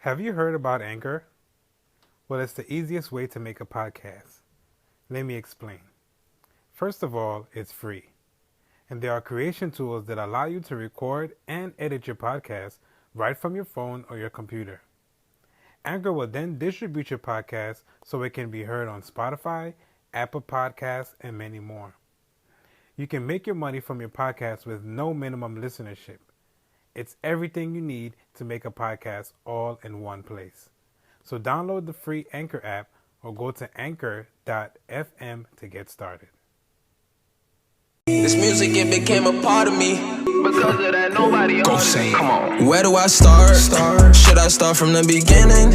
Have you heard about Anchor? Well, it's the easiest way to make a podcast. Let me explain. First of all, it's free. And there are creation tools that allow you to record and edit your podcast right from your phone or your computer. Anchor will then distribute your podcast so it can be heard on Spotify, Apple Podcasts, and many more. You can make your money from your podcast with no minimum listenership. It's everything you need to make a podcast all in one place. So download the free Anchor app or go to anchor.fm to get started. This music, it became a part of me. Because of that, nobody on me. Come on. Where do I start? Should I start from the beginning?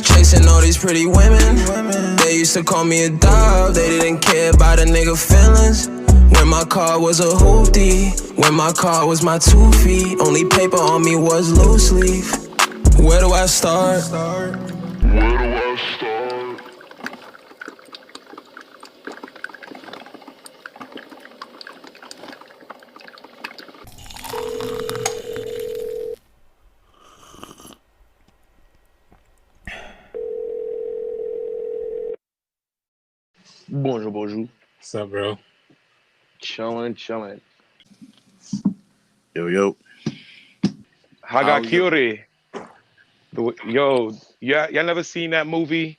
Chasing all these pretty women. They used to call me a dog. They didn't care about a nigga feelings. When my car was a hoopty. When my car was my 2 feet. Only paper on me was loose leaf. Where do I start? Bonjour. What's up, bro? Chilling. Yo. Hagakure. Yo, y'all never seen that movie?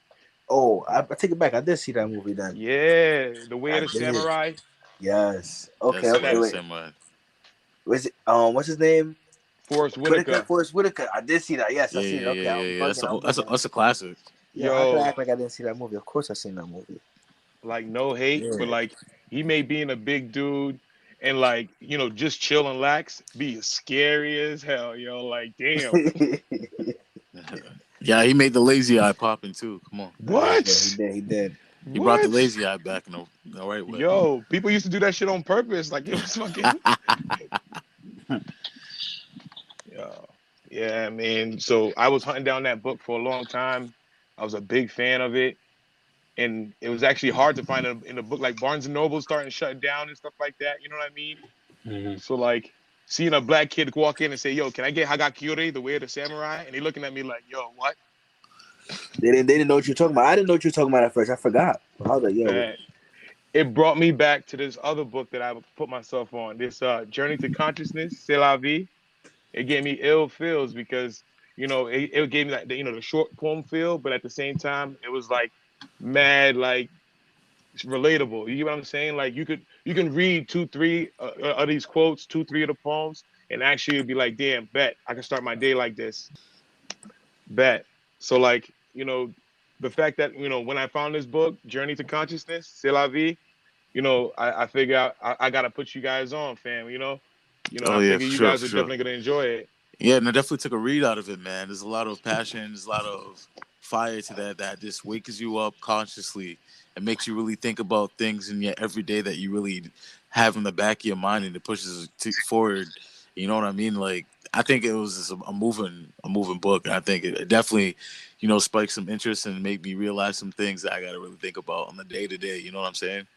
Oh, I take it back. I did see that movie then. Yeah, The Way of the I did. Samurai. Yes. Okay, wait. Samurai. Was it, what's his name? Forrest Whitaker. Forrest Whitaker. I did see that. Yes, I seen it. Okay, Yeah. That's a classic. Yeah, Yo. I can act like I didn't see that movie. Of course I seen that movie. Like, no hate, Yeah. but like, he made being a big dude and like, just chill and lax be scary as hell, yo. Like, damn. Yeah, he made the lazy eye popping too. Come on. What? He did. He brought the lazy eye back in the right way. Yo, people used to do that shit on purpose. Like, it was fucking. Yo. Yeah, man. So I was hunting down that book for a long time. I was a big fan of it. And it was actually hard to find in a book like Barnes and Noble starting to shut down and stuff like that. You know what I mean? Mm-hmm. So like seeing a black kid walk in and say, "Yo, can I get Hagakure, The Way of the Samurai?" And they looking at me like, "Yo, what?" They didn't know what you were talking about. I didn't know what you were talking about at first. I forgot. I was like, yo. Man, it brought me back to this other book that I put myself on. This Journey to Consciousness, Cest la Vie. It gave me ill feels because it gave me like the short poem feel, but at the same time it was like mad like relatable. You get what I'm saying? Like you can read 2-3 of these quotes, 2-3 of the poems, and actually be like, damn, bet I can start my day like this. Bet. So like, the fact that, when I found this book, Journey to Consciousness, Cest la Vie, I figure out I gotta put you guys on, fam, Oh, I yeah, figure for you sure, guys for are sure. definitely gonna enjoy it. Yeah, and I definitely took a read out of it, man. There's a lot of passion, there's a lot of fire to that just wakes you up consciously and makes you really think about things in your everyday that you really have in the back of your mind, and it pushes forward. You know what I mean? Like, I think it was just a moving book, and I think it definitely, spiked some interest and made me realize some things that I got to really think about on the day to day. You know what I'm saying?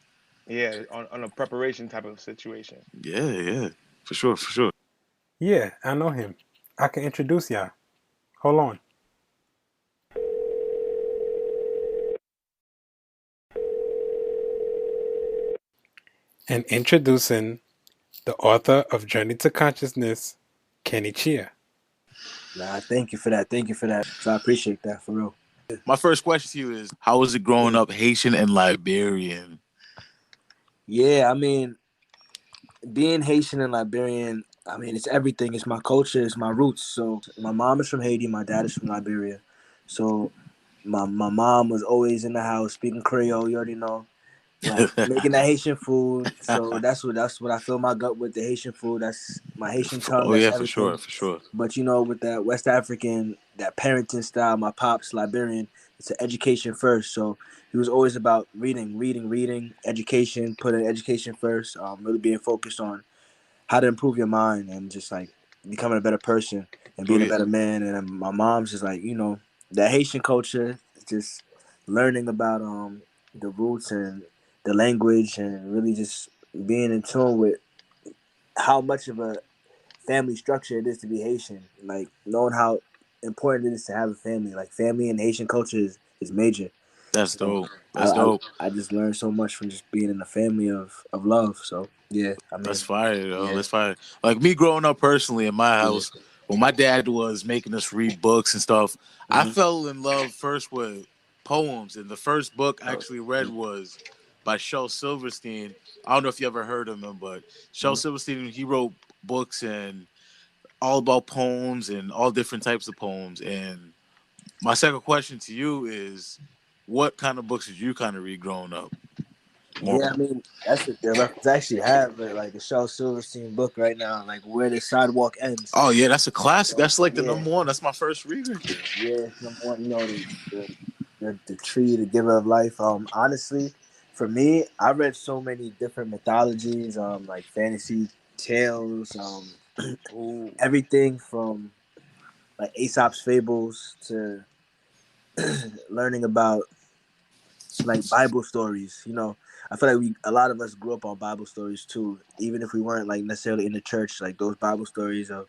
Yeah, on a preparation type of situation. Yeah, for sure. Yeah, I know him. I can introduce y'all. Hold on. And introducing the author of Journey to Consciousness, Kenny Chea. Nah, thank you for that. So I appreciate that, for real. My first question to you is, how was it growing up Haitian and Liberian? Yeah, I mean, being Haitian and Liberian, I mean, it's everything. It's my culture. It's my roots. So my mom is from Haiti. My dad is from Liberia. So my mom was always in the house speaking Creole. You already know, like making that Haitian food. So that's what I fill my gut with, the Haitian food. That's my Haitian tongue. Oh That's yeah, everything. for sure. But with that West African, that parenting style, my pop's Liberian. It's an education first. So he was always about reading, education, putting education first. Really being focused on how to improve your mind and just like becoming a better person and being a better man. And then my mom's just like, that Haitian culture, just learning about the roots and the language and really just being in tune with how much of a family structure it is to be Haitian. Like knowing how important it is to have a family. Like family in Haitian culture is major. That's So dope. That's dope. I just learned so much from just being in a family of love. So yeah, I That's mean, fire, yo. yeah, That's fire. Like me growing up personally in my yeah, house, when my dad was making us read books and stuff, I mm-hmm. fell in love first with poems. And the first book I Oh, actually read was by Shel Silverstein. I don't know if you ever heard of him, but Shel mm-hmm. Silverstein, he wrote books and all about poems and all different types of poems. And my second question to you is, what kind of books did you kind of read growing up? More. Yeah, I mean that's the reference I actually have like a Shel Silverstein book right now, like Where the Sidewalk Ends. Oh yeah, that's a classic. So That's like the yeah, number one. That's my first read right there. yeah, it's number one. You know the tree, the giver of life. Honestly, for me, I read so many different mythologies, like fantasy tales, Ooh. everything from like Aesop's fables to learning about like Bible stories. You know, I feel like a lot of us grew up on Bible stories too, even if we weren't like necessarily in the church. Like those Bible stories of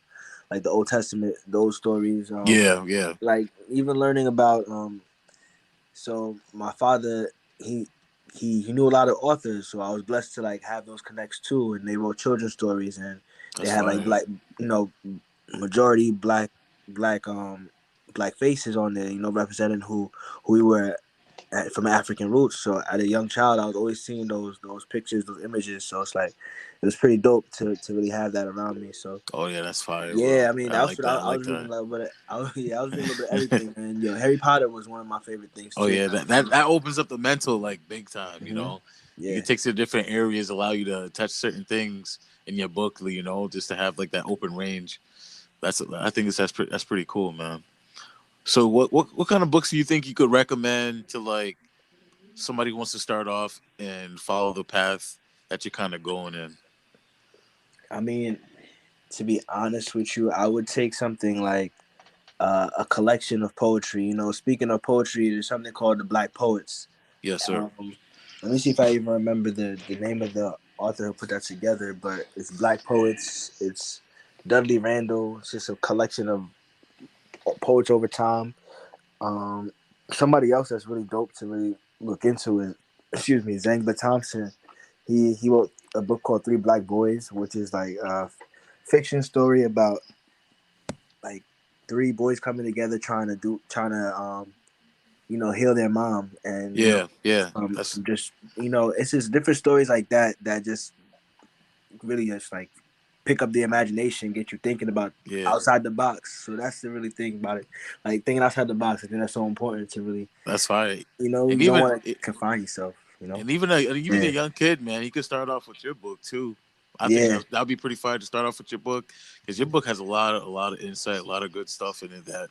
like the Old Testament, those stories. Yeah, yeah. Like even learning about. So my father, he knew a lot of authors, so I was blessed to like have those connects too, and they wrote children's stories, and they That's had like fire. black, majority black black faces on there, representing who we were from African roots. So at a young child, I was always seeing those pictures, those images. So it's like it was pretty dope to really have that around me. So Oh yeah, that's fire, yeah, bro. I mean I that's like what that. I I like was reading that. a little bit. I was reading a little bit of everything, man. Yo, Harry Potter was one of my favorite things Oh too. yeah, that opens up the mental like big time. You Mm-hmm. know, you Yeah, can take to different areas, allow you to touch certain things in your book. You know, just to have like that open range. I think that's pretty cool, man. So what kind of books do you think you could recommend to like somebody who wants to start off and follow the path that you're kind of going in? I mean, to be honest with you, I would take something like a collection of poetry. Speaking of poetry, there's something called the Black Poets. Yes, sir. Let me see if I even remember the name of the author who put that together. But it's Black Poets. It's Dudley Randall. It's just a collection of poets over time. Um, Somebody else that's really dope to really look into is, excuse me, Zangba Thompson. He wrote a book called Three Black Boys, which is like a fiction story about like three boys coming together trying to heal their mom, and Yeah, yeah. That's just it's just different stories like that just really just like pick up the imagination, get you thinking about yeah. outside the box. So that's the really thing about it, like thinking outside the box. I think that's so important to really, That's fine. you And don't even want to confine yourself. even a Yeah, young kid, man, you could start off with your book too. I think yeah, that'd be pretty fire to start off with your book because your book has a lot of insight, a lot of good stuff in it that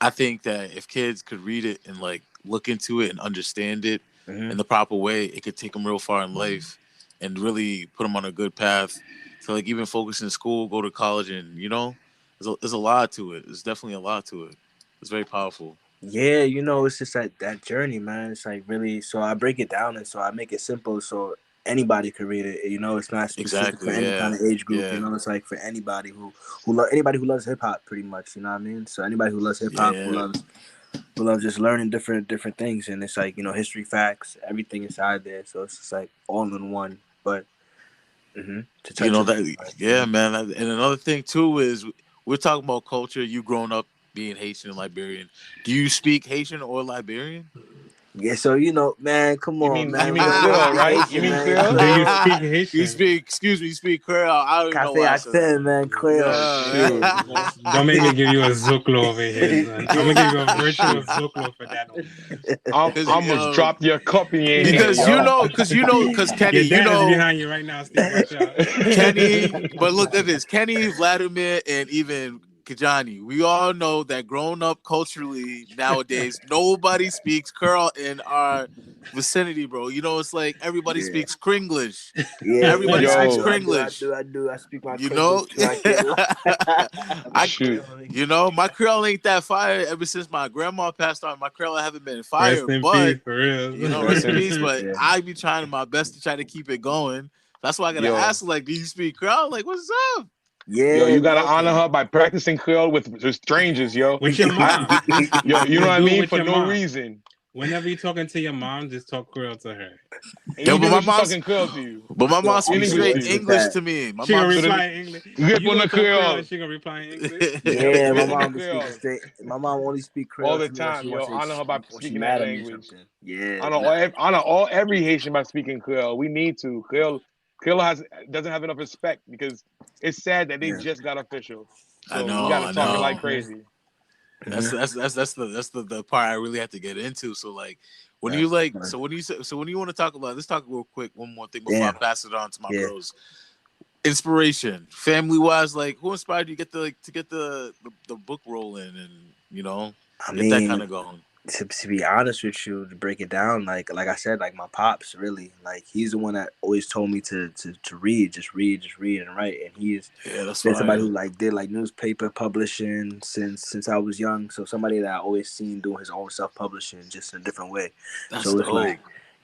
I think that if kids could read it and like look into it and understand it mm-hmm. in the proper way, it could take them real far in life and really put them on a good path to like even focus in school, go to college, and there's a lot to it. There's definitely a lot to it. It's very powerful. Yeah, it's just that journey, man. It's like really, so I break it down and so I make it simple so anybody could read it. It's not specific for Exactly. any kind Yeah. of age group. Yeah. It's like for anybody anybody who loves hip hop, pretty much. You know what I mean? So anybody who loves hip hop, Yeah. who loves just learning different things, and it's like history facts, everything inside there. So it's just like all in one. But to You touch know it, that. Yeah, man. And another thing too is we're talking about culture. You growing up being Haitian and Liberian. Do you speak Haitian or Liberian? yeah. So man, come on, You man. We mean don't Creole, speak right? You Haitian, mean man. Creole? Do you speak You Haitian? speak, excuse me, you speak Creole. I don't even know Cafe why I said that. accent, man. Creole. Shoot. Yeah. Don't make me give you a Zoclo over here, son. I'm gonna give you a virtual Zoclo for that one. I Cause, almost dropped your copy in here, because yo. because Kenny, Your dad is behind you right now, Steve. Watch out. Kenny, but look at this. Kenny, Vladimir, and even Kajani. We all know that growing up culturally nowadays, nobody speaks Creole in our vicinity, bro. It's like everybody Yeah. speaks Kringlish. Yeah, Everybody yeah, I speaks Yo, do, I do, I Kringlish. do, I do. I speak my You Creole know? too. I can't lie. My I shoot. Creole. my Creole ain't that fire ever since my grandma passed on. My Creole haven't been fire, Rest in but peace, for real. rest Rest in in peace. peace. But Yeah. I be trying my best to try to keep it going. That's why I gotta Yo, ask, like, do you speak Creole? Like, what's up? Yo, Yeah, you gotta bro. honor her by practicing Creole with strangers, yo. With your mom. Yo, you know Just what I do it mean? with For your no mom. reason. Whenever you're talking to your mom, just talk Creole to her. And Yo, even when she's talking Creole to you, but my Yo, mom I'm speaks the English straight to worst you. with English that. to me. My She gonna mom So speaks. reply in English. rip You on gonna the talk Creole Creole. and she gonna reply in English. Yeah, my Rip on the mom be speaking Creole straight. My mom only speak all Creole the to me when time, yo. Honor her by when she speaking that mad at me or language. something. Yeah, Honor all every Haitian by speaking Creole. We need to. Creole doesn't have enough respect because it's sad that they yeah. just got official. I So we know, got to I talk it like know. crazy. That's Mm-hmm. the part I really have to get into. So like when you That's like fun. so when you want to talk about, let's talk real quick one more thing before I Damn. pass it on to my Yeah. bros. Inspiration, family wise, like who inspired you to get the book rolling and I get that kind mean, of going. to be honest with you, to break it down, like I said, like my pops, really, like he's the one that always told me to read, just read and write, and he's Yeah, that's been somebody fire. who like did like newspaper publishing since I was young. So somebody that I always seen doing his own self publishing just in a different way. That's So it's dope. like,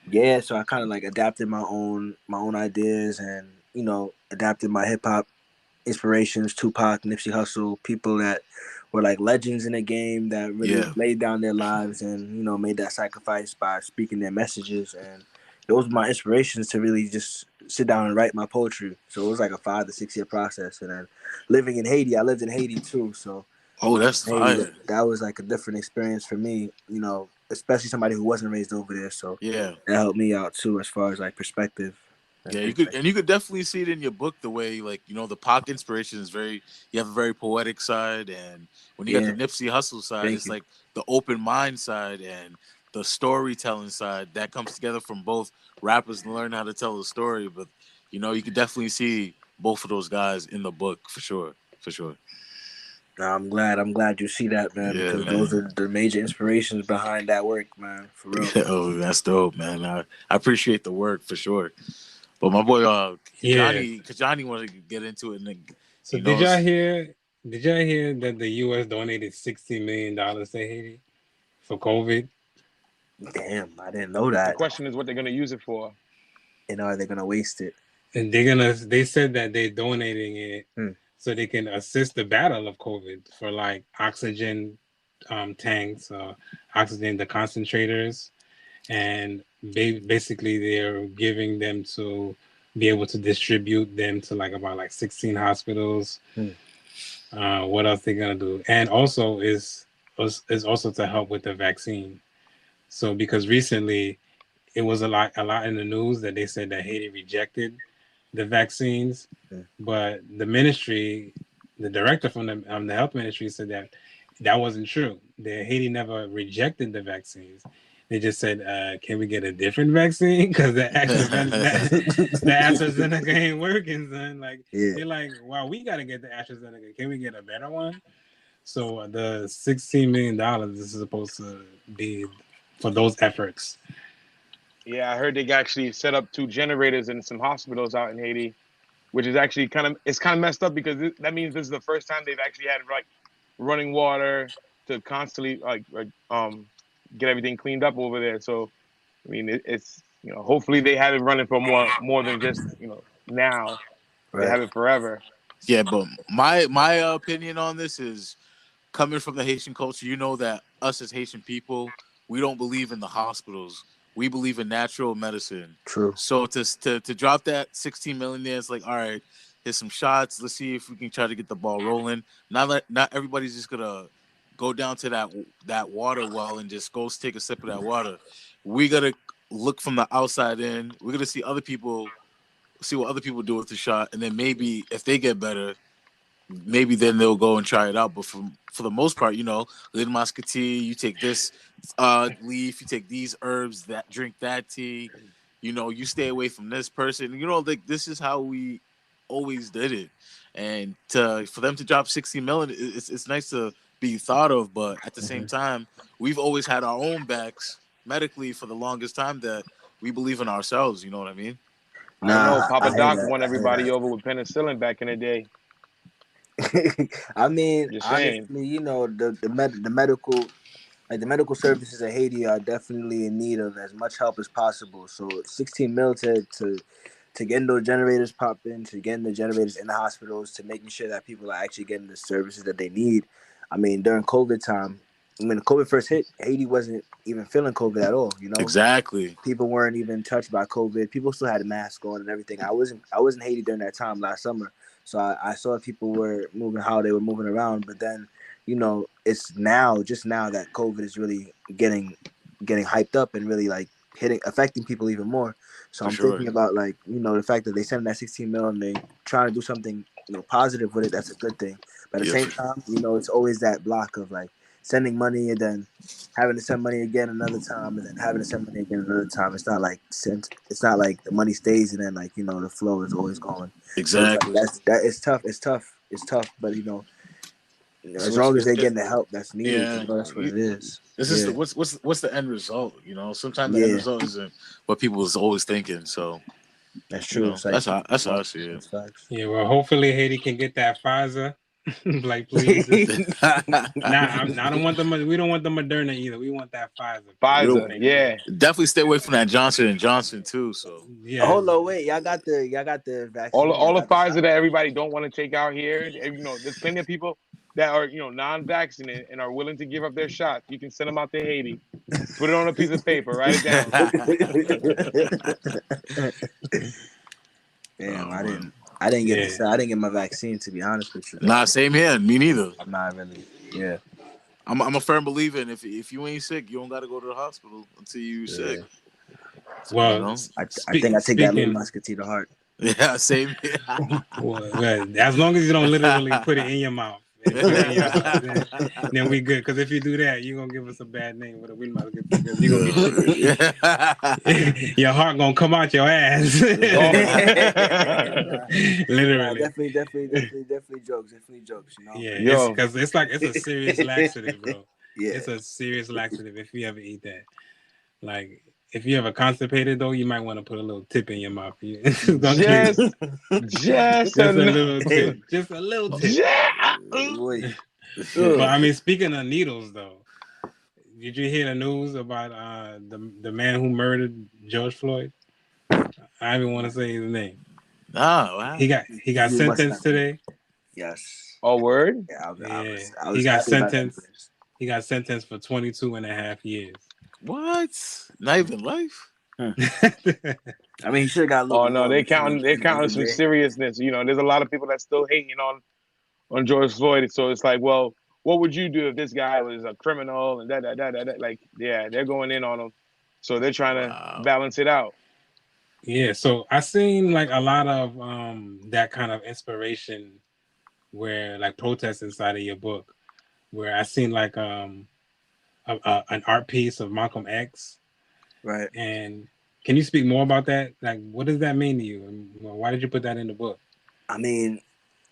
yeah, so I kind of like adapted my own ideas and adapted my hip hop inspirations, Tupac, Nipsey Hussle, people that were like legends in the game that really Yeah, laid down their lives and made that sacrifice by speaking their messages, and those were my inspirations to really just sit down and write my poetry. So it was like a 5 to 6 year process, and then living in Haiti, I lived in Haiti too, so oh, that's Haiti, fire. that was like a different experience for me, especially somebody who wasn't raised over there. So Yeah. that helped me out too as far as like perspective and Yeah, things like you could definitely see it in your book the way like the Pac inspiration is very, you have a very poetic side, and when you got the yeah. Nipsey Hussle side, Thank it's you. like the open mind side and the storytelling side that comes together from both rappers and learn how to tell a story. But you could definitely see both of those guys in the book for sure, for sure. Nah, I'm glad. I'm glad you see that, man, Yeah, because those man. are the major inspirations behind that work, man. For real. Oh, that's dope, man. I appreciate the work for sure. But my boy, Yeah. Johnny wanted to get into it, and then, So you know, did y'all hear that the US donated $60 million to Haiti for COVID? Damn, I didn't know The that. question is what they're gonna use it for. Are they gonna waste it? And they said that they're donating it Hmm. so they can assist the battle of COVID for like oxygen tanks, oxygen the concentrators, and basically they're giving them to be able to distribute them to like about like 16 hospitals. Hmm. What else they gonna do? And also is also to help with the vaccine. So because recently it was a lot in the news that they said that Haiti rejected the vaccines, Hmm. but the director from the health ministry said that that wasn't true. That Haiti never rejected the vaccines. They just said, "Can we get a different vaccine? Because the AstraZeneca ain't working, son." Like Yeah. they're like, "Wow, we gotta get the AstraZeneca. Can we get a better one?" So the $16 million is supposed to be for those efforts. Yeah, I heard they actually set up 2 generators in some hospitals out in Haiti, which is actually kind of messed up because that means this is the first time they've actually had like running water to constantly get everything cleaned up over there. So I mean it's hopefully they have it running for more than just now. They Right. have it forever. yeah. But my opinion on this is coming from the Haitian culture. You know that us as Haitian people, we don't believe in the hospitals. We believe in natural medicine. True. So to drop that 16 million there, it's like, all right, here's some shots. Let's see if we can try to get the ball rolling. Not everybody's just gonna go down to that water well and just go take a sip of that water. We gotta look from the outside in. We're gonna see what other people do with the shot, and then maybe if they get better, maybe then they'll go and try it out. But for the most part, Lid Muscatine, you take this leaf, you take these herbs, that drink that tea, you stay away from this person. Like this is how we always did it. And for them to drop 60 million, it's nice to be thought of, but at the same Hmm. time, we've always had our own backs medically for the longest time that we believe in ourselves. You know what I mean? I don't know. Nah, Papa I hear Doc that. won I hear everybody over with penicillin back in the day. that. I mean, Just saying. honestly, the medical services in Haiti are definitely in need of as much help as possible. So 16 mil to to getting those generators popping, to getting the generators in the hospitals, to making sure that people are actually getting the services that they need. I mean, during COVID time, when COVID first hit, Haiti wasn't even feeling COVID at all. Exactly. People weren't even touched by COVID. People still had a mask on and everything. I was in Haiti during that time last summer, so I saw people were moving how they were moving around. But then, it's just now that COVID is really getting hyped up and really like affecting people even more. So For I'm sure. thinking about the fact that they send that 16 mil and they trying to do something positive with it. That's a good thing. But at the Yeah. same time, it's always that block of like sending money and then having to send money again another time and then having to send money again another time. It's not like the money stays and then the flow is always going. So it's like Exactly. it's tough. It's tough. But So as long as they're getting the help that's needed, yeah. that's what it is. This is what's the end result? Sometimes the end Yeah, result isn't what people is always thinking. So that's true. It's like, that's how I see it. that's facts. Yeah, well, hopefully Haiti can get that Pfizer. Like, please. I don't want we don't want the Moderna either. We want that Pfizer. Pfizer, yeah. Definitely stay away from that Johnson and Johnson too. So Yeah. Hold on, wait. Y'all got the vaccine. All the Y'all got the Pfizer shot? that everybody don't want to take out here. There's plenty of people that are non-vaccinated and are willing to give up their shots. You can send them out to Haiti. Put it on a piece of paper. Write it down. Damn, I man. didn't get this. I didn't get my vaccine, to be honest with you. Nah, same here. Me neither. I'm not really. Yeah. I'm a firm believer in if you ain't sick, you don't got to go to the hospital until you sick. So, Well, I think I take that little musketeer to heart. Yeah, same here. Well, as long as you don't literally put it in your mouth. Then we good. Because if you do that, you're gonna give us a bad name with a wind musket because you're gonna get your heart gonna come out your ass. Literally. Definitely jokes. Yeah, because it's a serious laxative, bro. Yeah. It's a serious laxative if you ever eat that. Like, if you ever constipated though, you might want to put a little tip in your mouth. Just a little tip. Just a little tip. But I mean, speaking of needles though, did you hear the news about the man who murdered George Floyd? I don't even want to say his name. Oh, wow. He got sentenced today. Yes. Oh, word? Yeah, he got sentenced. He got sentenced for 22 and a half years. What? Not even life? I mean, he should have got a little. Oh no, they're counting some seriousness. There's a lot of people that still hating on George Floyd. So it's like, well, what would you do if this guy was a criminal and that? Like, yeah, they're going in on him. So they're trying to balance it out. Yeah, so I seen like a lot of that kind of inspiration where like protests inside of your book, where I seen like an art piece of Malcolm X. Right. And can you speak more about that? Like, what does that mean to you? And why did you put that in the book? I mean,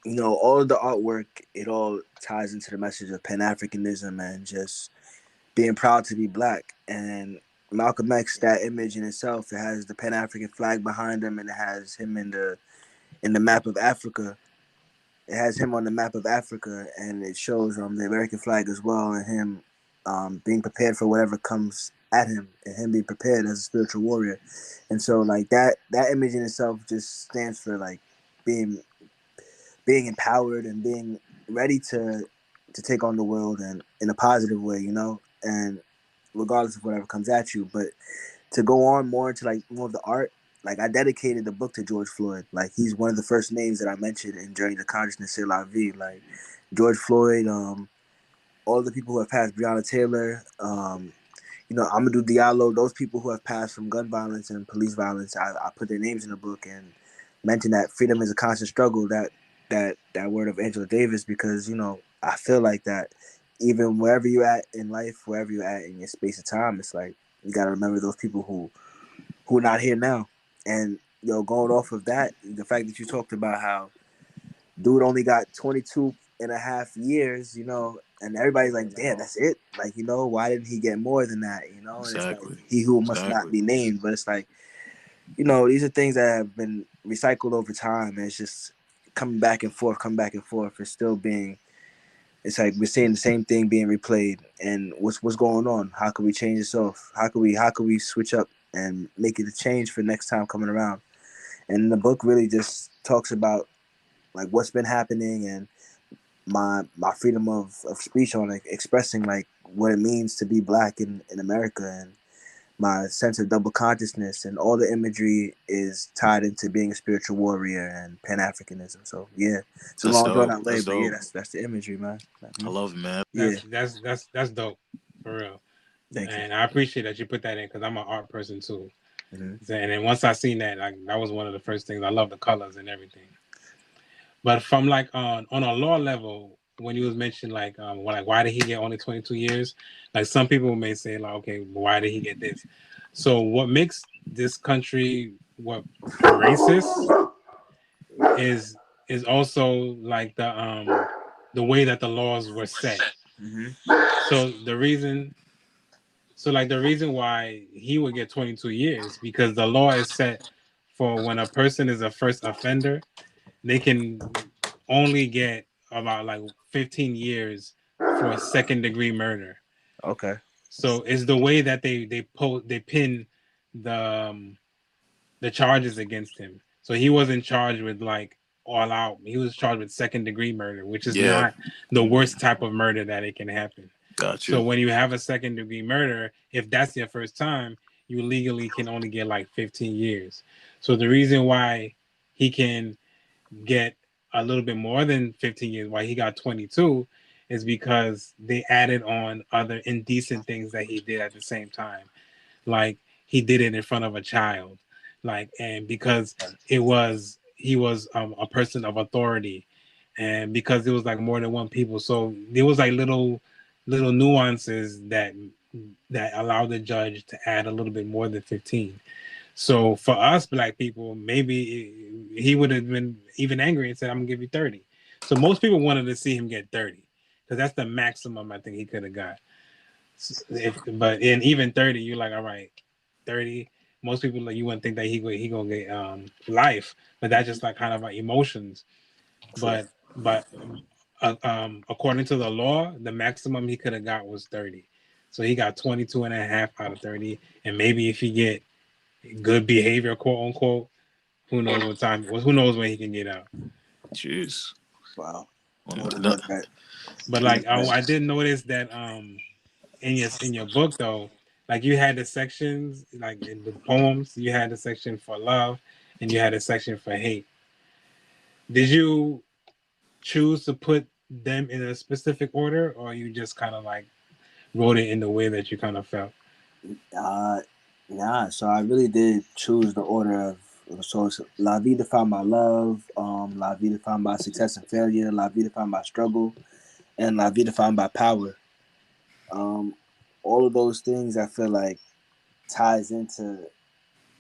all of the artwork, it all ties into the message of Pan-Africanism and just being proud to be black. And Malcolm X, that image in itself, it has the Pan-African flag behind him and it has him in the map of Africa. It has him on the map of Africa and it shows the American flag as well and him being prepared for whatever comes at him and him being prepared as a spiritual warrior. And so like that image in itself just stands for like being empowered and being ready to take on the world and in a positive way, and regardless of whatever comes at you. But to go on more into like more of the art, like I dedicated the book to George Floyd. Like he's one of the first names that I mentioned in Journey to Consciousness, Cest la Vie. Like George Floyd, all the people who have passed, Breonna Taylor, Amadou Diallo, those people who have passed from gun violence and police violence, I put their names in the book and mentioned that freedom is a constant struggle, that word of Angela Davis, because, I feel like that even wherever you're at in life, wherever you're at in your space of time, it's like you got to remember those people who are not here now. And, going off of that, the fact that you talked about how dude only got 22 and a half years, and everybody's like, damn, that's it. Like, why didn't he get more than that? And exactly. It's like, he who must not be named. But it's like, these are things that have been recycled over time. And it's just coming back and forth. It's still it's like we're seeing the same thing being replayed. And what's going on? How can we change this off? How can we switch up and make it a change for next time coming around? And the book really just talks about like what's been happening and my freedom of speech on like expressing like what it means to be black in America, and my sense of double consciousness, and all the imagery is tied into being a spiritual warrior and Pan Africanism. So yeah, it's a That's long drawn dope. out way, That's but yeah, dope. that's the imagery, man. I love it, man. Yeah, That's dope for real. thank you. And I appreciate that you put that in because I'm an art person too. Mm-hmm. And then once I seen that, like that was one of the first things. I love the colors and everything. But from like on a law level, when you was mentioned like why did he get only 22 years? Like some people may say like, okay, why did he get this? So what makes this country what racist is also like the way that the laws were set. Mm-hmm. So the reason why he would get 22 years because the law is set for when a person is a first offender, they can only get about like 15 years for second degree murder. Okay. So it's the way that they pin the charges against him. So he wasn't charged with like all out. He was charged with second degree murder, which is Yeah. not the worst type of murder that it can happen. Got So you. when you have a second degree murder, if that's your first time, you legally can only get like 15 years. So the reason why he can get a little bit more than 15 years, why he got 22, is because they added on other indecent things that he did at the same time. Like he did it in front of a child, like, and because he was a person of authority, and because it was like more than one people, so there was like little nuances that allowed the judge to add a little bit more than 15. So for us black people, maybe he would have been even angry and said, "I'm gonna give you 30." So most people wanted to see him get 30 because that's the maximum I think he could have got. But in even 30, you're like, all right, 30. Most people like you wouldn't think that he gonna get life, but that's just like kind of like emotions. True. But according to the law, the maximum he could have got was 30. So he got 22 and a half out of 30. And maybe if he get good behavior, quote unquote, who knows what time? Who knows when he can get out? Jeez. Wow. No, But like I did notice that in your book though, like you had the sections like in the poems, you had the section for love and you had a section for hate. Did you choose to put them in a specific order, or you just kind of like wrote it in the way that you kind of felt? Yeah. So I really did choose the order of so it's La Vie defined by love, La Vie defined by success and failure, La Vie defined by struggle, and La Vie defined by power. Um, all of those things I feel like ties into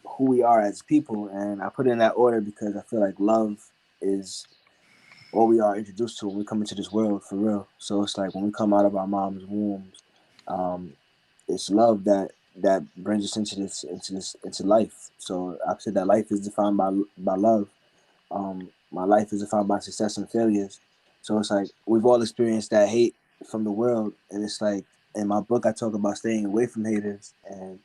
who we are as people, and I put it in that order because I feel like love is what we are introduced to when we come into this world for real. So it's like when we come out of our mom's wombs, um, it's love that brings us into life. So I said that life is defined by love. My life is defined by success and failures. So it's like we've all experienced that hate from the world, and it's like in my book I talk about staying away from haters and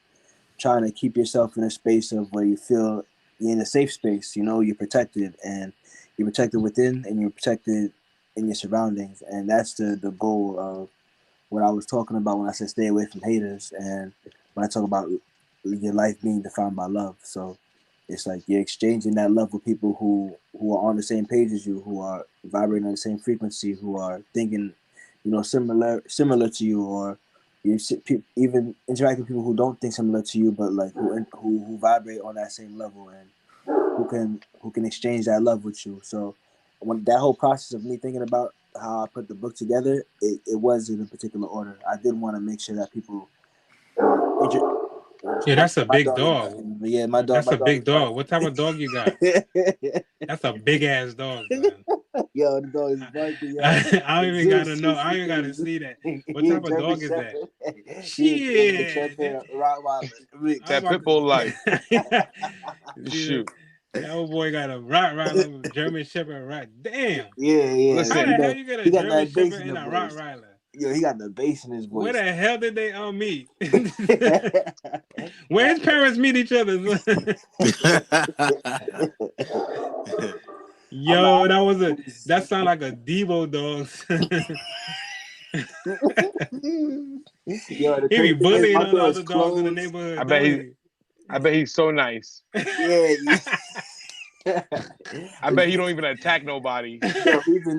trying to keep yourself in a space of where you feel you're in a safe space. You know, you're protected, and you're protected within, and you're protected in your surroundings, and that's the goal of what I was talking about when I said stay away from haters, and when I talk about your life being defined by love. So it's like you're exchanging that love with people who are on the same page as you, who are vibrating on the same frequency, who are thinking, similar to you, or you even interact with people who don't think similar to you, but like who vibrate on that same level, and who can exchange that love with you. So when that whole process of me thinking about how I put the book together, it was in a particular order. I did want to make sure that people. Yeah, that's a My big dog is dog. barking. Yeah, my That's a dog big is dog. What barking. type of dog you got? That's a big ass dog, man. Yo, the dog is barking, yo. I don't even gotta Zeus, know. Zeus, I don't even gotta Zeus. see that. What He a type of German dog is that? Shepherd. He a German Shit. Shepherd, Rottweiler. I'm That about pitbull life. to see Shoot. that old boy got a Rottweiler, German Shepherd. Right? Damn. Yeah. How Listen, the hell you get He a got German that bass Shepherd in and the a voice. Rottweiler? Yo, he got the bass in his Where voice. the hell did they meet? Where his parents meet each other? Yo, that sound like a Devo dog. Yo, the He be crazy thing is, bullying my all the door is other dogs in the closed. neighborhood. I bet he's so nice. Yeah. I bet he don't even attack nobody. Yo, he's the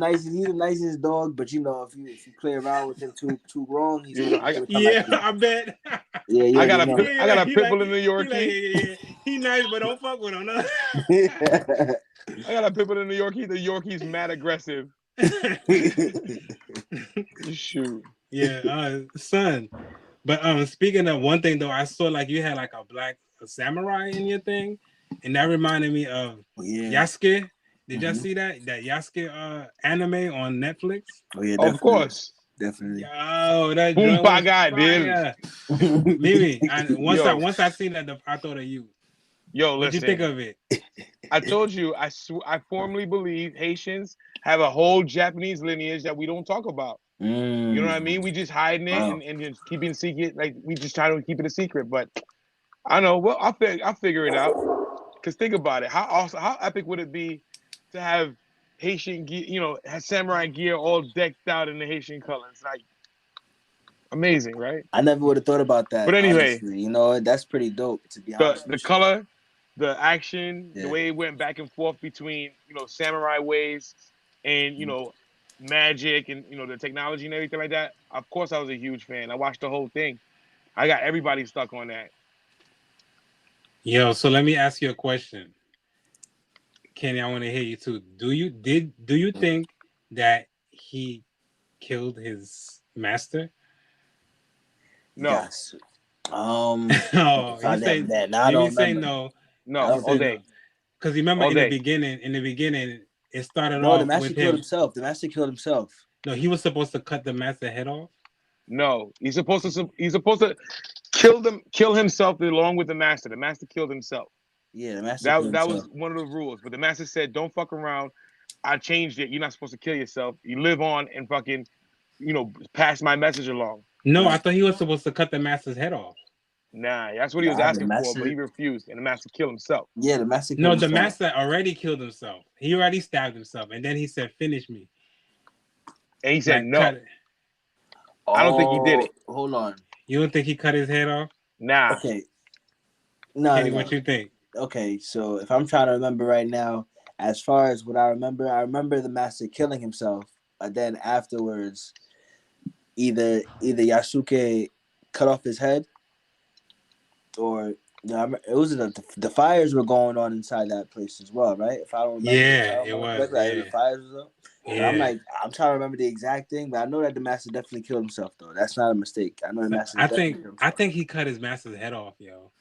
nicest dog. But you know, if you play around with him too wrong, he's You know, gonna come Yeah, at you. I bet. Yeah, I you got know. a pit bull in New York. He nice, but don't fuck with him. No? I got a pit bull in New York. The Yorkie's mad aggressive. Shoot. Yeah, son. But speaking of one thing though, I saw like you had like a samurai in your thing, and that reminded me of Yasuke. Did y'all see that Yasuke anime on Netflix? Oh yeah, Of course. Definitely. Yo, that Boom joint was paga, fire. Mimi, once I seen that, I thought of you. Yo, What'd listen. you think of it? I told you, I firmly believe Haitians have a whole Japanese lineage that we don't talk about. You know what I mean? We just hiding it and just keeping it secret. Like we just try to keep it a secret. But I know. Well, I'll figure it out. Cause think about it. How epic would it be to have Haitian gear? You know, samurai gear all decked out in the Haitian colors. Like amazing, right? I never would have thought about that. But anyway, honestly. You know, that's pretty dope. To be honest, the color, the action, the way it went back and forth between samurai ways and magic and the technology and everything like that. Of course, I was a huge fan. I watched the whole thing. I got everybody stuck on that. Yo, so let me ask you a question, Kenny. I want to hear you too. Do you think that he killed his master? No. Yes. Oh, you say that. Now I don't say remember. no. All day. Because remember all in day. the beginning, it started No, off the master with killed him. himself. The master killed himself. No, he was supposed to cut the master head off. No, he's supposed to kill himself along with the master. The master killed himself. Yeah, the master that killed himself. was one of the rules. But the master said, "Don't fuck around. I changed it. You're not supposed to kill yourself. You live on and fucking, pass my message along." No, I thought he was supposed to cut the master's head off. Nah, that's what he was asking for, but he refused, and the master killed himself. Yeah, the master killed himself. The master already killed himself. He already stabbed himself, and then he said, "Finish me." And he said, "No." I don't think he did it. Hold on. You don't think he cut his head off? Nah. Okay. No. What you think? Okay, so if I'm trying to remember right now, as far as what I remember the master killing himself, but then afterwards, either Yasuke cut off his head, or it was the fires were going on inside that place as well, right? If I don't remember, it was. The fires was up. Yeah. I'm trying to remember the exact thing, but I know that the master definitely killed himself, though. That's not a mistake. I know the master. I think he cut his master's head off, yo.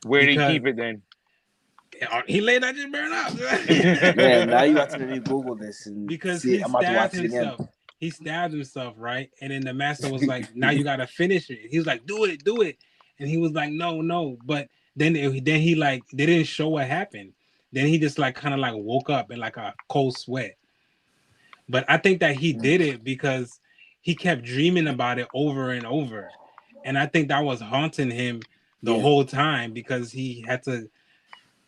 Where did he keep it then? He laid that just burn up. Yeah, now you have to let me Google this because he stabbed himself. He stabbed himself, right? And then the master was like, "Now you gotta finish it." He was like, "Do it," and he was like, "No." But then he like they didn't show what happened. Then he just like kind of like woke up in like a cold sweat. But I think that he did it because he kept dreaming about it over and over, and I think that was haunting him the whole time because he had to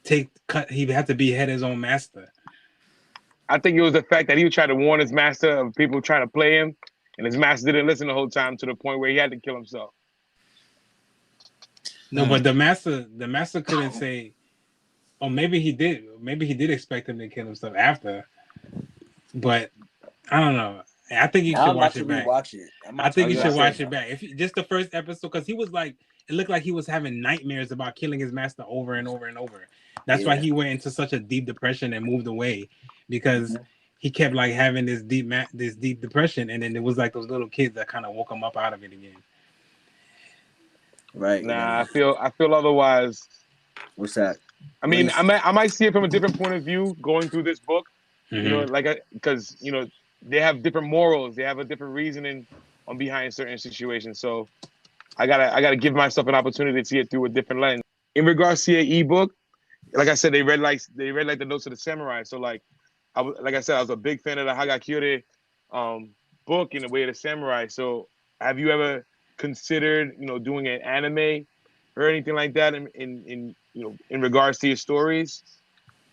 he had to behead his own master. I think it was the fact that he would try to warn his master of people trying to play him, and his master didn't listen the whole time to the point where he had to kill himself. No, but the master couldn't say, oh, maybe he did. Maybe he did expect him to kill himself after. But I don't know. I think you should watch it back. I think you should watch it back. Just the first episode, because he was like, it looked like he was having nightmares about killing his master over and over and over. That's why he went into such a deep depression and moved away, because he kept like having this deep depression, and then it was like those little kids that kind of woke him up out of it again. Right. Nah, I feel otherwise. What's that? I mean, I might see it from a different point of view going through this book. Mm-hmm. Because they have different morals, they have a different reasoning on behind certain situations. So I gotta give myself an opportunity to see it through a different lens. In regards to your ebook, like I said, they read like the Notes of the Samurai. So like I was a big fan of the Hagakure book in the way of the samurai. So have you ever considered, doing an anime or anything like that in in regards to your stories?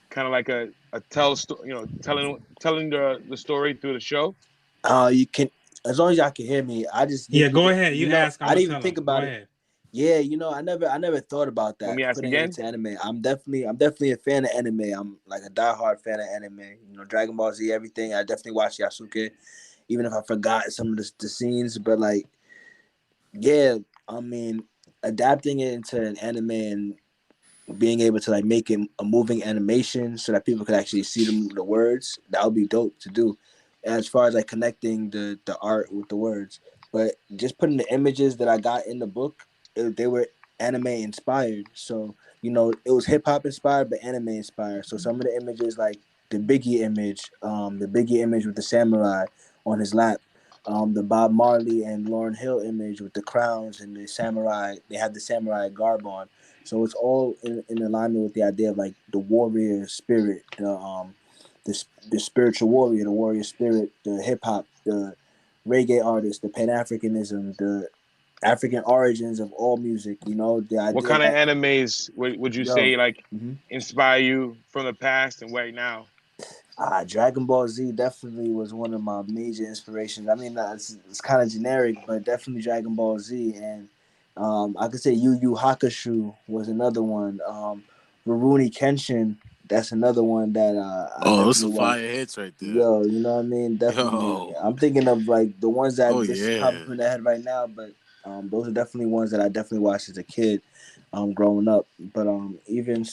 Kind of like a telling the story through the show. You can, as long as y'all can hear me. I just Yeah, didn't go even, ahead. You ask, I'm I gonna didn't even tell think him. Go about it. ahead. Yeah, I never thought about Want that, me to ask putting it again? into anime. I'm definitely a fan of anime. I'm like a diehard fan of anime. Dragon Ball Z, everything. I definitely watch Yasuke, even if I forgot some of the scenes. But like, yeah, I mean, adapting it into an anime and being able to like make it a moving animation so that people could actually see the words, that would be dope to do. As far as like connecting the art with the words, but just putting the images that I got in the book, they were anime inspired. So it was hip hop inspired but anime inspired. So some of the images, like the Biggie image with the samurai on his lap, the Bob Marley and Lauryn Hill image with the crowns and the samurai, they had the samurai garb on. So it's all in alignment with the idea of like the warrior spirit, the spiritual warrior, the warrior spirit, the hip hop, the reggae artist, the Pan Africanism, the African origins of all music. The What idea kind of that animes would you yo, say like mm-hmm. inspire you from the past and right now? Dragon Ball Z definitely was one of my major inspirations. I mean, it's kind of generic, but definitely Dragon Ball Z. And I could say Yu Yu Hakusho was another one. Rurouni Kenshin, that's another one that I Oh, those definitely some watch. fire hits right there. Yo, you know what I mean? Definitely. Yo. I'm thinking of like the ones that Oh just pop up yeah. in the head right now, but those are definitely ones that I definitely watched as a kid, growing up. But even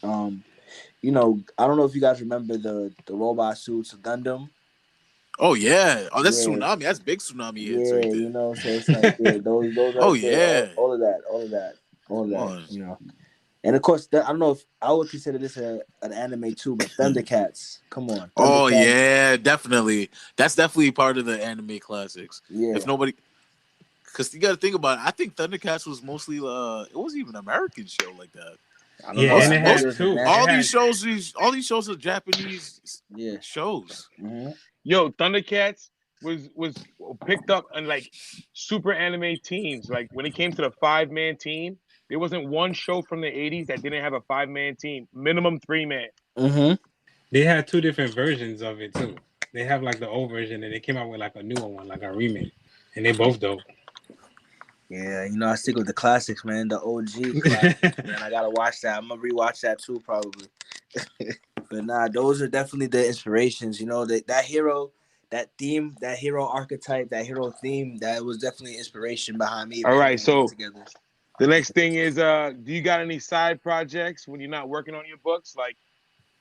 I don't know if you guys remember the robot suits of Gundam. Oh yeah. Oh, that's Yeah, tsunami. That's big tsunami hits yeah, right there. so it's like yeah, those Oh right there, yeah. all of Come that, on. and of course, I don't know if I would consider this an anime too, but Thundercats, come on, Oh Thundercats, yeah, definitely. That's definitely part of the anime classics. If yeah, nobody, because you got to think about it. I think Thundercats was mostly it wasn't even an American show like that. I don't Yeah, know, Most and I it heard it most had was a two. It national, had all these shows are Japanese yeah, shows. mm-hmm. Yo, Thundercats was picked up on like super anime teams. Like when it came to the 5-man team, there wasn't one show from the 80s that didn't have a 5-man team, minimum 3-man. Mm-hmm. they had two different versions of it too. They have like the old version, and they came out with like a newer one, like a remake, and they both dope. Yeah, I stick with the classics, man, the OG classics, man. I gotta watch that. I'm gonna rewatch that too, probably. But nah, those are definitely the inspirations. That hero, that theme, that hero archetype, that hero theme, that was definitely inspiration behind me even All right, putting it so together. the next thing is do you got any side projects when you're not working on your books? Like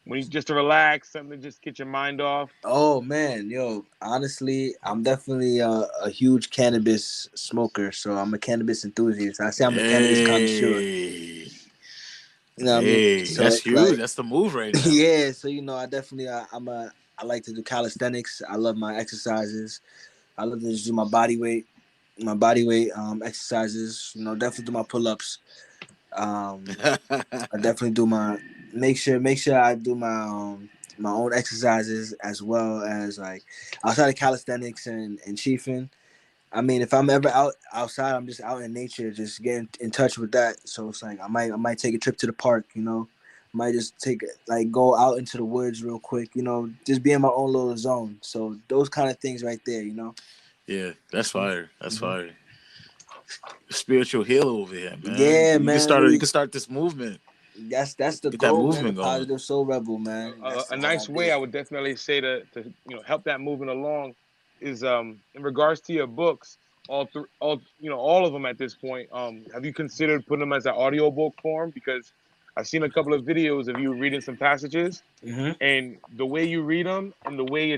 when you just to relax, something to just get your mind off? Oh man, yo, honestly, I'm definitely a huge cannabis smoker, so I'm a cannabis enthusiast. I say I'm a cannabis connoisseur. Hey, You know what I mean? hey, So that's it's huge. like, That's the move right now. yeah. So I definitely I like to do calisthenics. I love my exercises. I love to just do my body weight exercises. Definitely do my pull ups. I definitely do my make sure I do my own exercises as well as like outside of calisthenics and chiefing. I mean, if I'm ever outside, I'm just out in nature, just getting in touch with that. So it's like I might take a trip to the park. Might just go out into the woods real quick. Just be in my own little zone. So those kind of things right there. Yeah, that's fire. That's Mm-hmm. fire. Spiritual healer over here, man. Yeah, You can man. start. You Really, can start this movement. that's the Get that goal, man. The movement going. positive soul rebel, man. That's A the whole nice way idea. I would definitely say to help that moving along is in regards to your books, all of them at this point. Have you considered putting them as an audiobook form? Because I've seen a couple of videos of you reading some passages, Mm-hmm. and the way you read them and the way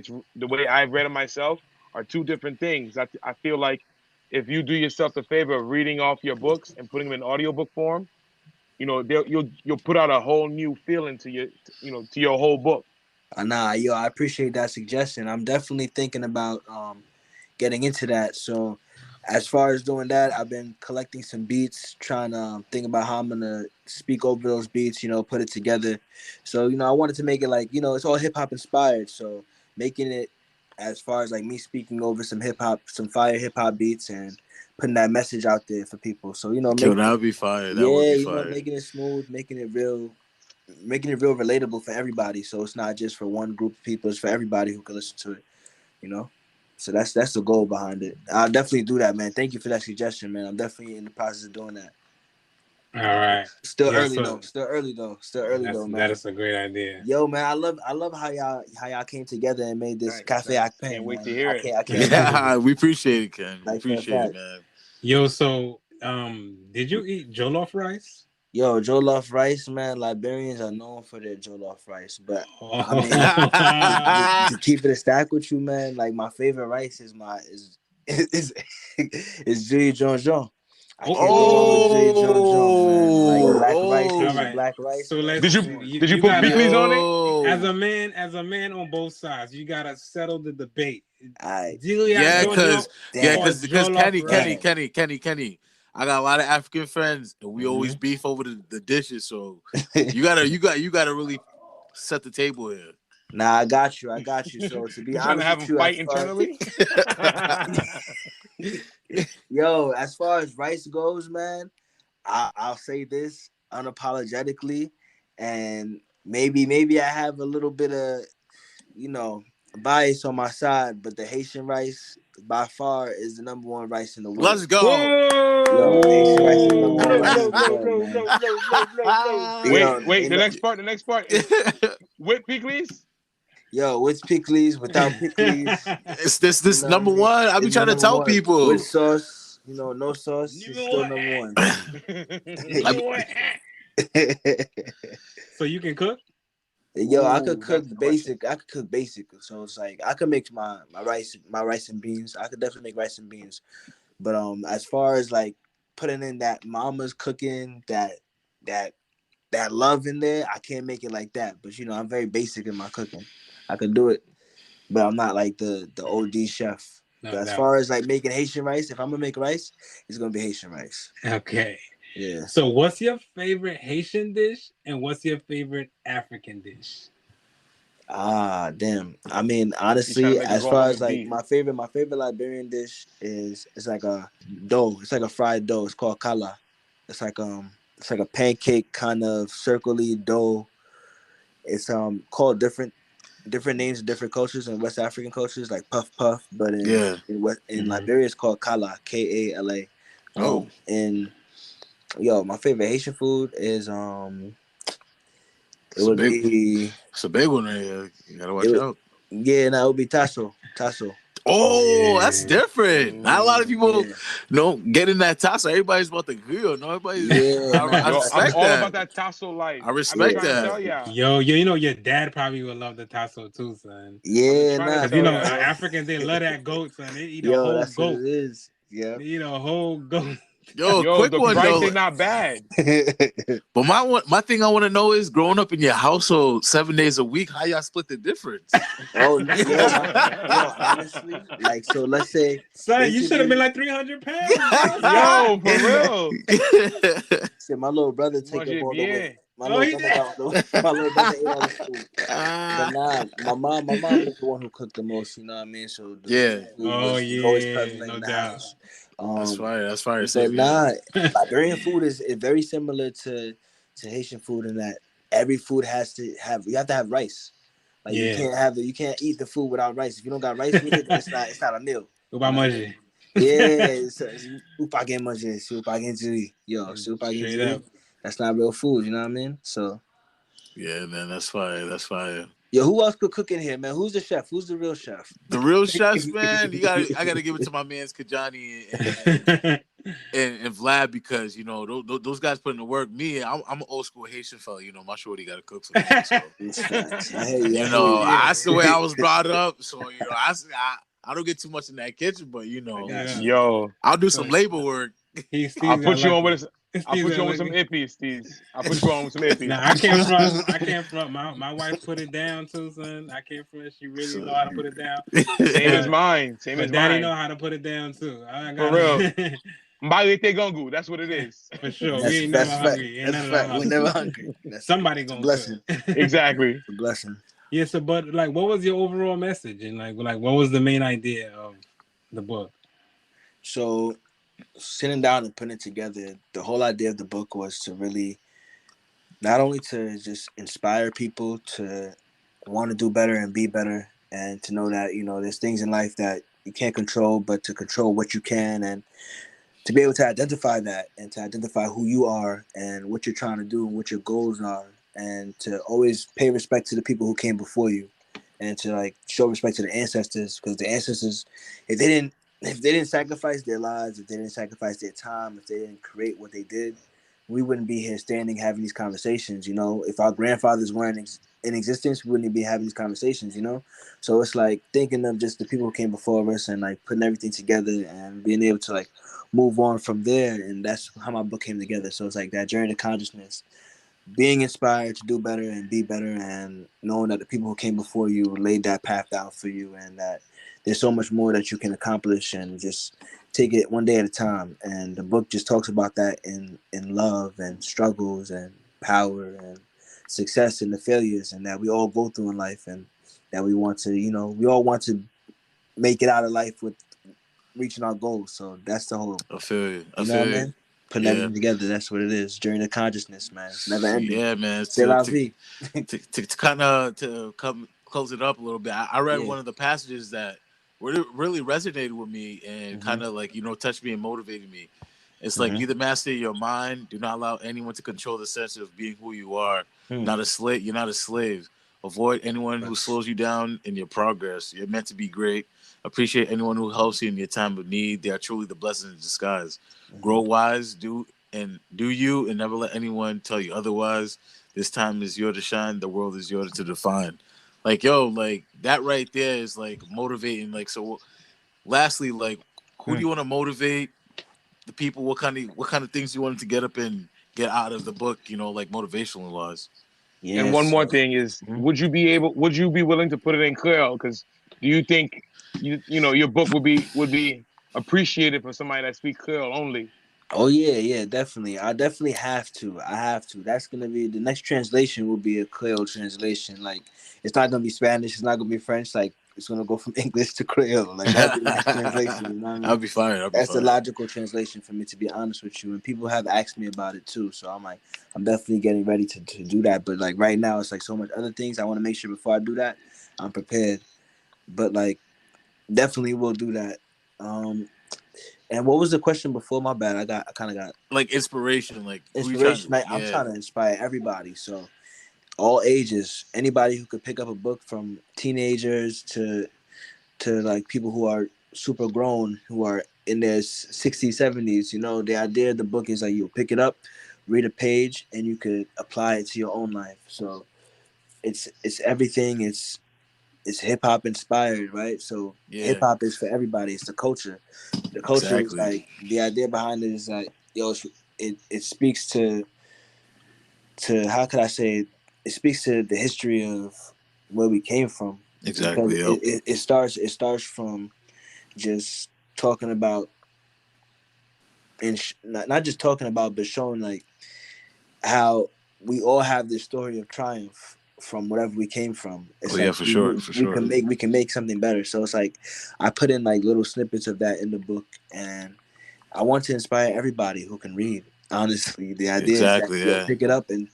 I've read them myself are two different things. I feel like if you do yourself the favor of reading off your books and putting them in audiobook form, you'll put out a whole new feeling to your whole book. Nah, yo, I appreciate that suggestion. I'm definitely thinking about getting into that. So, as far as doing that, I've been collecting some beats, trying to think about how I'm gonna speak over those beats. Put it together. So, I wanted to make it like it's all hip hop inspired. So, making it as far as like me speaking over some hip hop, some fire hip hop beats, and putting that message out there for people. So Yo, that would be fire. That would yeah, be fire. making it smooth, making it real relatable for everybody. So it's not just for one group of people; it's for everybody who can listen to it. You know. So that's the goal behind it. I'll definitely do that, man. Thank you for that suggestion, man. I'm definitely in the process of doing that. All right. Still Yeah, early so though. Still early though, man. that is a great idea. Yo, man, I love how y'all came together and made this Cafe Akpen. Can't wait Man. to hear it. I can't. Yeah, we appreciate it, Ken. We Like, for a appreciate it, fact. man. Yo, so did you eat jollof rice? Yo, jollof rice, man. Liberians are known for their jollof rice, but I mean, to keep it a stack with you, man. Like my favorite rice is Julie John John. I can't go wrong with Julie John John, man. Like black rice. So let's. Did you put gotta, pickles on it? As a man on both sides, you gotta settle the debate. Alright. Because Kenny, I got a lot of African friends, and we always beef over the dishes. So you gotta really set the table here. Nah, I got you. So to be honest, trying to have them fight internally. Yo, as far as rice goes, man, I'll say this unapologetically, and maybe I have a little bit of, bias on my side, but the Haitian rice by far is the number one rice in the world. Let's go. Yo, Haitian rice is the number one rice in the world, Wait, the next part is with pickles. Yo, with pickles, without pickles. It's this number one. I be trying to tell people. With sauce, no sauce, it's still number one. So you can cook? Yo, I could cook basic. So it's like I could make my rice and beans. I could definitely make rice and beans. But as far as like putting in that mama's cooking, that love in there, I can't make it like that. But I'm very basic in my cooking. I could do it, but I'm not like the OD chef. But as far as like making Haitian rice, if I'm gonna make rice, it's gonna be Haitian rice. Okay. Yeah. So what's your favorite Haitian dish and what's your favorite African dish? Damn. I mean, honestly, as far as like my favorite Liberian dish is it's like a dough. It's like a fried dough. It's called kala. It's like a pancake kind of circle-y dough. It's called different names in different cultures and West African cultures, like puff, but in Liberia it's called kala, Kala. And yo, my favorite Haitian food is it's a big one right here. You gotta watch out. Yeah, it would be tasso. Oh, that's different. Not a lot of people get in that tasso. Everybody's about the grill. No, everybody's. Yeah, I respect I'm all that. about that tasso life. I respect that. Yo, your dad probably would love the tasso too, son. Yeah, because Africans, they love that goat, son. They eat a whole that's goat. What it is. Yeah, they eat a whole goat. Yo, quick the one price though. is not bad. But my thing I want to know is, growing up in your household 7 days a week, how y'all split the difference? Honestly, like, so let's say, son, you should have been like 300 pounds. Yo, for real. See, my little brother take up all the way. My little brother ate all the food. But my mom was the one who cooked the most. You know what I mean? So always present in the house. That's fire. But Liberian food is very similar to Haitian food in that every food you have to have rice. Like you can't eat the food without rice. If you don't got rice with it, it's not a meal. Upa manger. Yeah, upa gen manger, upa gen jiri. Yo, upa gen jiri. That's not real food, you know what I mean? So yeah, man, that's fire. Yo, who else could cook in here, man? Who's the chef? Who's the real chef? The real chefs, man. I gotta give it to my man's Kajani and Vlad, because those guys put in the work. Me, I'm an old school Haitian fella. My shorty gotta cook for me. So. That's the way I was brought up. So I don't get too much in that kitchen, but I'll do some labor work. I'll put you on with some ippies, Steve. I'll put you on with some ippies. Nah, I can't front. My wife put it down too, son. I can't front. She really know how to put it down. Same as mine. Daddy know how to put it down too. For real. Mbalete gongu. That's what it is. For sure. We ain't never hungry. We're never hungry. Somebody gonna blessing. Exactly. It's a blessing. Yeah, so but like, what was your overall message, and like what was the main idea of the book? So sitting down and putting it together, the whole idea of the book was to really not only to just inspire people to want to do better and be better, and to know that there's things in life that you can't control, but to control what you can, and to be able to identify that, and to identify who you are and what you're trying to do and what your goals are, and to always pay respect to the people who came before you, and to like show respect to the ancestors, because the ancestors, if they didn't sacrifice their lives, if they didn't sacrifice their time, if they didn't create what they did, we wouldn't be here standing having these conversations. If our grandfathers weren't in existence, we wouldn't be having these conversations. So it's like thinking of just the people who came before us, and like putting everything together and being able to like move on from there. And that's how my book came together. So it's like that journey to consciousness, being inspired to do better and be better, and knowing that the people who came before you laid that path down for you, and that there's so much more that you can accomplish, and just take it one day at a time. And the book just talks about that in love and struggles and power and success and the failures, and that we all go through in life, and that we want to, we all want to make it out of life with reaching our goals. So that's the whole, I feel you. I you know feel what I you. mean? Putting Yeah. everything together. That's what it is. Journey to consciousness, man. It's never ending. Yeah, man. Cest la vie. To kind of to come close it up a little bit. I read Yeah. one of the passages that really resonated with me and Mm-hmm. kind of like touched me and motivated me. It's like, Mm-hmm. be the master of your mind. Do not allow anyone to control the sense of being who you are. Mm. Not a slave. You're not a slave. Avoid anyone who slows you down in your progress. You're meant to be great. Appreciate anyone who helps you in your time of need. They are truly the blessing in disguise. Mm-hmm. Grow wise. Do you, and never let anyone tell you otherwise. This time is yours to shine. The world is yours to define. Like, yo, like that right there is like motivating. Like, so lastly, like, who do Mm. you want to motivate? The people, what kind of things you wanted to get up and get out of the book, like motivational wise. And Yeah. one more So. thing is, Mm-hmm. would you be willing to put it in Creole? Because do you think your book would be appreciated for somebody that speaks Creole only? Oh yeah, yeah, definitely. I definitely have to. I have to. That's gonna be the next translation. Will be a Creole translation. Like, it's not gonna be Spanish. It's not gonna be French. Like, it's gonna go from English to Creole. Like, that'll be the next translation. You know what I I'll mean? be fine. I'll be That's the fine. logical translation for me, to be honest with you. And people have asked me about it too. So I'm like, I'm definitely getting ready to do that. But like right now, it's like so much other things I want to make sure before I do that, I'm prepared. But like, definitely will do that. Um, and what was the question before? My bad. I kind of got Like inspiration, like who you trying to? inspiration. Like, I'm Yeah, trying to inspire everybody. So all ages, anybody who could pick up a book, from teenagers to like people who are super grown, who are in their 60s, 70s. The idea of the book is like, you pick it up, read a page, and you could apply it to your own life. So it's everything. It's hip hop inspired, right? So hip yeah, hop is for everybody. It's the culture. The culture is exactly. like, the idea behind it is like, yo, it speaks to how could I say it? It speaks to the history of where we came from, because Exactly. Yep. it starts from just talking about, and not just talking about, but showing like how we all have this story of triumph from whatever we came from. Oh It's yeah, like for we, sure, we, for we sure. can make something better. So it's like I put in like little snippets of that in the book, and I want to inspire everybody who can read. Honestly, the idea is that Exactly. you'll Yeah. pick it up and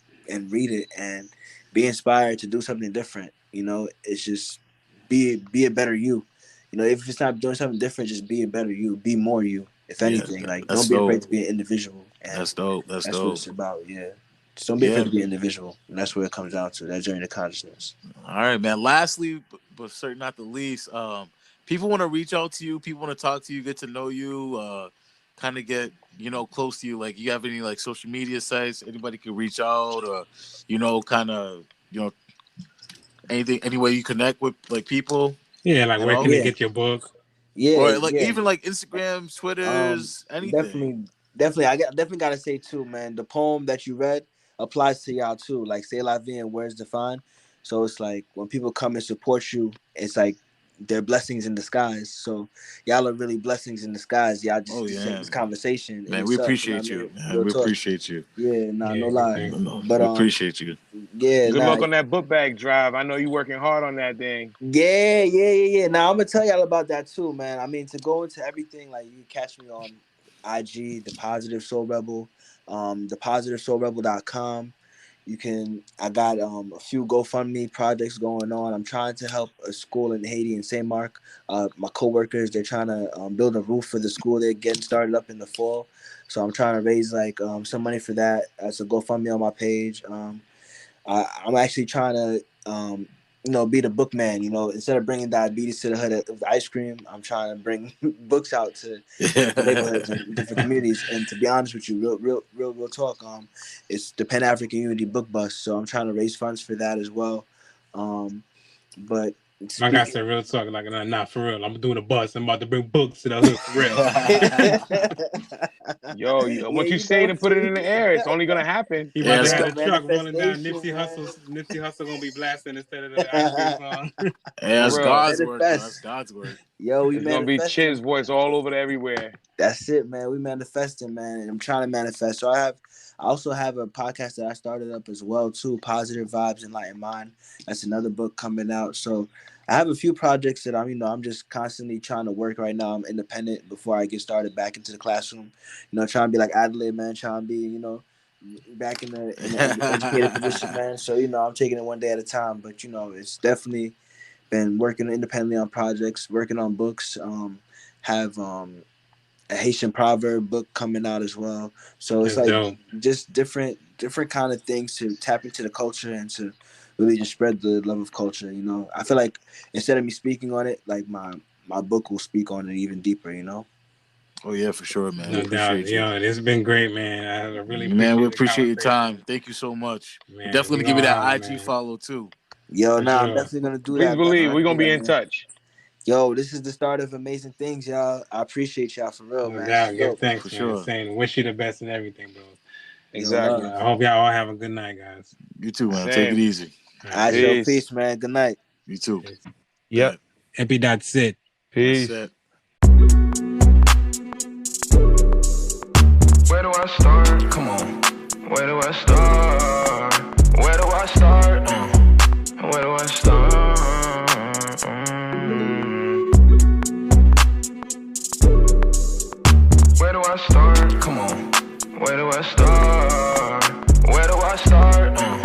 read it and be inspired to do something different. It's just be a better you. If it's not doing something different, just be a better you. Be more you. If Yeah. anything, like, don't That's be dope. afraid to be an individual, and That's dope. That's that's what dope. it's about. Yeah, just don't be afraid Yeah. to be an individual, and that's where it comes down to, that journey to consciousness. All right, man. Lastly, but certainly not the least, people want to reach out to you. People want to talk to you, get to know you, kind of get close to you. Like, you have any like social media sites? Anybody can reach out, or kind of anything, any way you connect with like people Yeah, like at where can all, they Yeah, get your book? yeah, or like yeah. even like Instagram, Um, Twitters, anything. definitely, definitely. Definitely gotta say too, man. The poem that you read applies to y'all too. Like, "Cest la Vie" and "Words Define." So it's like when people come and support you, it's like they're blessings in disguise. So y'all are really blessings in disguise. Y'all Oh just yeah, this conversation in man. We itself. You know what appreciate I you, mean? man. Real We talk. appreciate you. Yeah, nah, no Yeah, good lie. thing. But We appreciate you. yeah, Good nah, luck on that book bag drive. I know you working hard on that thing. yeah. Now I'm gonna tell y'all about that too, man. I mean, to go into everything, like you catch me on IG, the Positive Soul Rebel, thepositivesoulrebel.com. I got a few GoFundMe projects going on. I'm trying to help a school in Haiti in St. Mark. My coworkers, they're trying to build a roof for the school. They're getting started up in the fall. So I'm trying to raise like some money for that. That's a GoFundMe on my page. I'm actually trying to, be the bookman. Instead of bringing diabetes to the hood with ice cream, I'm trying to bring books out to different neighborhoods and different communities. And to be honest with you, real talk, it's the Pan African Unity Book Bus. So I'm trying to raise funds for that as well. But Like I speaking. said, real talk. Like, nah, for real. I'm doing a bus. I'm about to bring books to the hood for real. Yo, Yeah, once you say it and put it see? in the air, it's only gonna happen. He about Yeah, to It's have the the truck rolling down. manifestation, Nipsey Hussle gonna be blasting instead of the ice cream man. song. For that's real. God's work, though. That's Manifest. God's work. Yo, we It's gonna be manifesting. Chiz's voice all over everywhere. That's it, man. We manifesting, man. And I'm trying to manifest. So I also have a podcast that I started up as well too. Positive Vibes, Enlightened Mind. That's another book coming out. So I have a few projects that I'm just constantly trying to work right now. I'm independent before I get started back into the classroom. Trying to be like Adelaide, man. Trying to be, back in the educated position, man. So I'm taking it one day at a time. But it's definitely been working independently on projects, working on books. Have a Haitian proverb book coming out as well. So it's That's like dope. just different kind of things to tap into the culture and to really just spread the love of culture. I feel like instead of me speaking on it, like my book will speak on it even deeper. Oh yeah, for sure, man. We No doubt. appreciate you, Yo, it's been great, man. I really man. We appreciate the appreciate your conversation. time. Thank you so much. We're Man, definitely we gonna give you gonna that holler, IG man. follow too. Yo, For nah, I'm sure. definitely gonna do Please that, man. believe I'm we're gonna gonna do be that, in man. touch. Yo, this is the start of amazing things, y'all. I appreciate y'all for real, No man. This is doubt. Give dope. For thanks, man. sure. Saying wish you the best in everything, bro. Yo, Exactly. love. I hope y'all all have a good night, guys. You too, man. Take it Same. easy. All right, I shall peace. Peace. peace, man. Good night. You too. Peace. Yep. Bet. Epi, that's it. That's Peace. it. Where do I start? Come on. Where do I start? Where do I start? Where do I start? Where do I start? Come on. Where do I start? Where do I start?